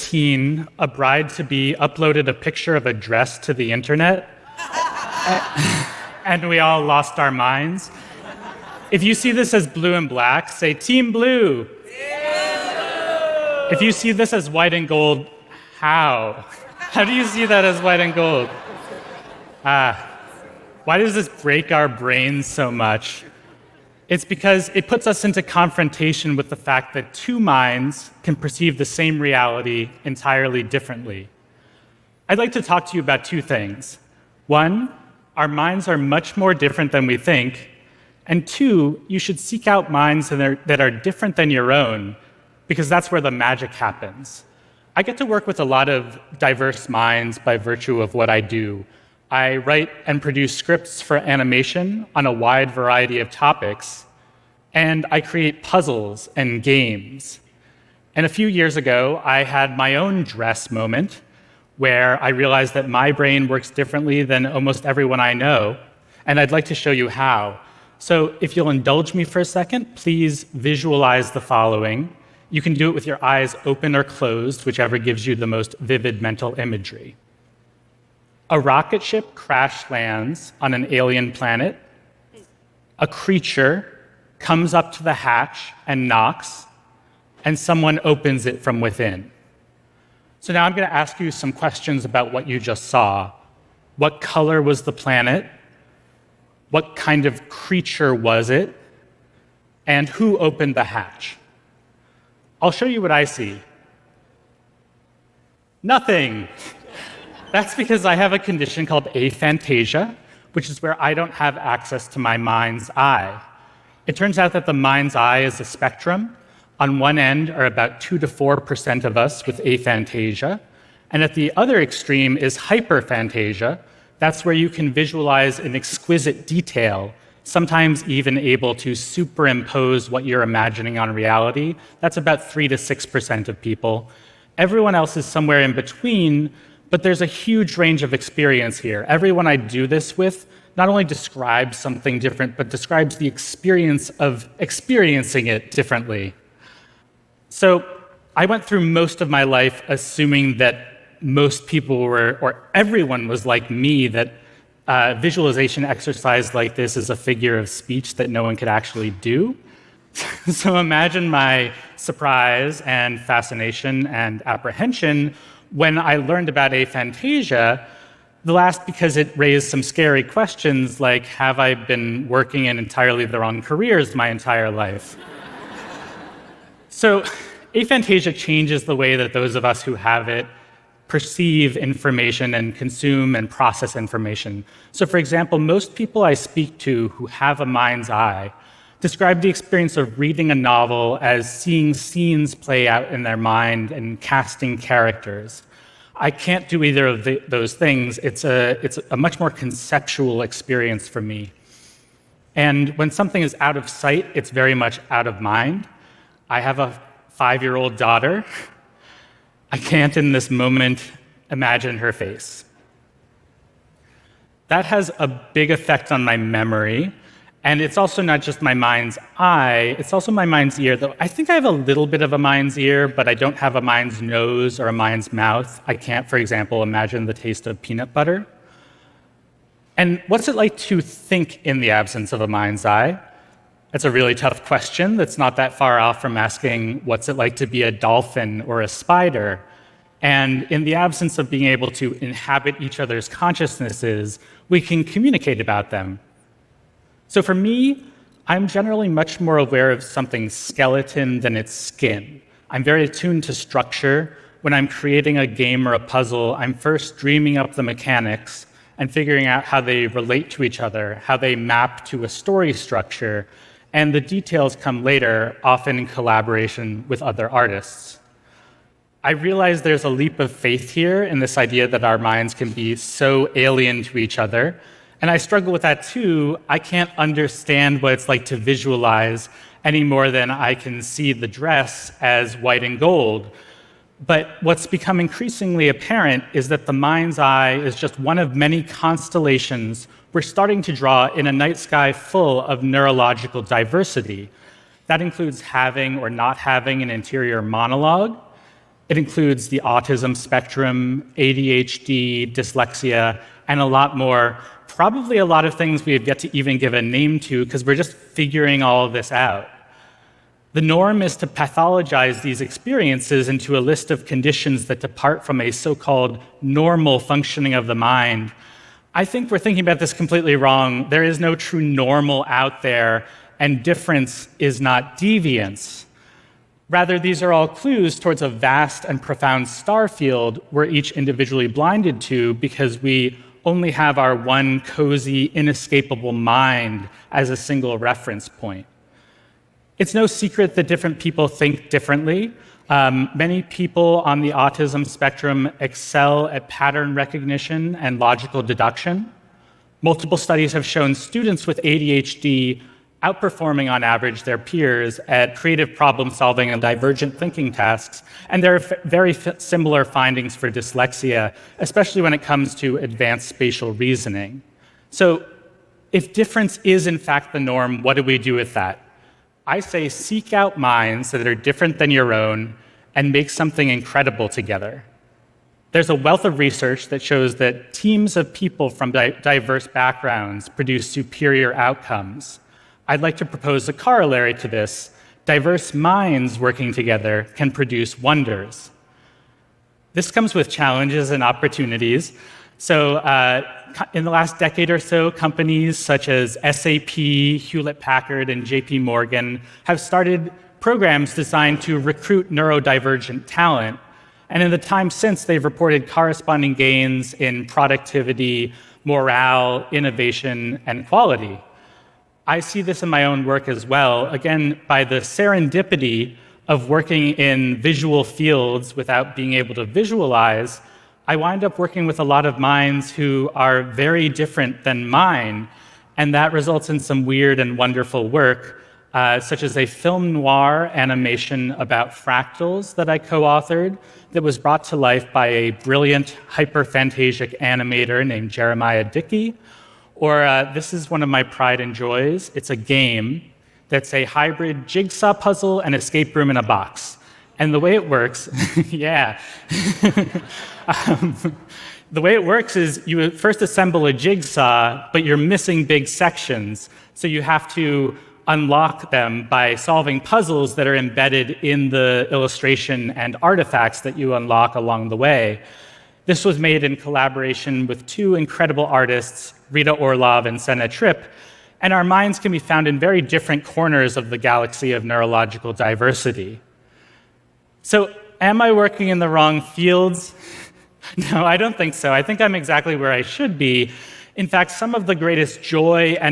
2015, a bride-to-be uploaded a picture of a dress to the internet, and we all lost our minds. If you see this as blue and black, say Team Blue. Team Blue. If you see this as white and gold, how? How do you see that as white and gold? Why does this break our brains so much? It's because it puts us into confrontation with the fact that two minds can perceive the same reality entirely differently. I'd like to talk to you about two things. One, our minds are much more different than we think. And two, you should seek out minds that are different than your own, because that's where the magic happens. I get to work with a lot of diverse minds by virtue of what I do. I write and produce scripts for animation on a wide variety of topics, and I create puzzles and games. And a few years ago, I had my own dress moment where I realized that my brain works differently than almost everyone I know, and I'd like to show you how. So if you'll indulge me for a second, please visualize the following. You can do it with your eyes open or closed, whichever gives you the most vivid mental imagery. A rocket ship crash lands on an alien planet. A creature comes up to the hatch and knocks, and someone opens it from within. So now I'm going to ask you some questions about what you just saw. What color was the planet? What kind of creature was it? And who opened the hatch? I'll show you what I see. Nothing. That's because I have a condition called aphantasia, which is where I don't have access to my mind's eye. It turns out that the mind's eye is a spectrum. On one end are about 2 to 4% of us with aphantasia, and at the other extreme is hyperphantasia. That's where you can visualize in exquisite detail, sometimes even able to superimpose what you're imagining on reality. That's about 3 to 6% of people. Everyone else is somewhere in between, but there's a huge range of experience here. Everyone I do this with not only describes something different, but describes the experience of experiencing it differently. So I went through most of my life assuming that most people were, or everyone was like me, that visualization exercise like this is a figure of speech that no one could actually do. So imagine my surprise and fascination and apprehension when I learned about aphantasia, the last because it raised some scary questions like, have I been working in entirely the wrong careers my entire life? So aphantasia changes the way that those of us who have it perceive information and consume and process information. So for example, most people I speak to who have a mind's eye describe the experience of reading a novel as seeing scenes play out in their mind and casting characters. I can't do either of those things. It's a much more conceptual experience for me. And when something is out of sight, it's very much out of mind. I have a 5-year-old daughter. I can't in this moment imagine her face. That has a big effect on my memory. And it's also not just my mind's eye, it's also my mind's ear, though I think I have a little bit of a mind's ear, but I don't have a mind's nose or a mind's mouth. I can't, for example, imagine the taste of peanut butter. And what's it like to think in the absence of a mind's eye? That's a really tough question that's not that far off from asking, what's it like to be a dolphin or a spider? And in the absence of being able to inhabit each other's consciousnesses, we can communicate about them. So for me, I'm generally much more aware of something's skeleton than its skin. I'm very attuned to structure. When I'm creating a game or a puzzle, I'm first dreaming up the mechanics and figuring out how they relate to each other, how they map to a story structure, and the details come later, often in collaboration with other artists. I realize there's a leap of faith here in this idea that our minds can be so alien to each other. And I struggle with that too. I can't understand what it's like to visualize any more than I can see the dress as white and gold. But what's become increasingly apparent is that the mind's eye is just one of many constellations we're starting to draw in a night sky full of neurological diversity. That includes having or not having an interior monologue. It includes the autism spectrum, ADHD, dyslexia, and a lot more. Probably a lot of things we have yet to even give a name to because we're just figuring all of this out. The norm is to pathologize these experiences into a list of conditions that depart from a so-called normal functioning of the mind. I think we're thinking about this completely wrong. There is no true normal out there, and difference is not deviance. Rather, these are all clues towards a vast and profound star field we're each individually blinded to because we only have our one cozy, inescapable mind as a single reference point. It's no secret that different people think differently. Many people on the autism spectrum excel at pattern recognition and logical deduction. Multiple studies have shown students with ADHD outperforming on average their peers at creative problem solving and divergent thinking tasks, and there are very similar findings for dyslexia, especially when it comes to advanced spatial reasoning. So if difference is in fact the norm, what do we do with that? I say seek out minds that are different than your own and make something incredible together. There's a wealth of research that shows that teams of people from diverse backgrounds produce superior outcomes. I'd like to propose a corollary to this. Diverse minds working together can produce wonders. This comes with challenges and opportunities. So in the last decade or so, companies such as SAP, Hewlett-Packard, and JP Morgan have started programs designed to recruit neurodivergent talent. And in the time since, they've reported corresponding gains in productivity, morale, innovation, and quality. I see this in my own work as well, again, by the serendipity of working in visual fields without being able to visualize. I wind up working with a lot of minds who are very different than mine, and that results in some weird and wonderful work, such as a film noir animation about fractals that I co-authored that was brought to life by a brilliant hyperphantasic animator named Jeremiah Dickey. Or this is one of my pride and joys. It's a game that's a hybrid jigsaw puzzle and escape room in a box. And the way it works, yeah. The way it works is you first assemble a jigsaw, but you're missing big sections. So you have to unlock them by solving puzzles that are embedded in the illustration and artifacts that you unlock along the way. This was made in collaboration with two incredible artists, Rita Orlov and Senna Tripp, and our minds can be found in very different corners of the galaxy of neurological diversity. So, am I working in the wrong fields? No, I don't think so. I think I'm exactly where I should be. In fact, some of the greatest joy and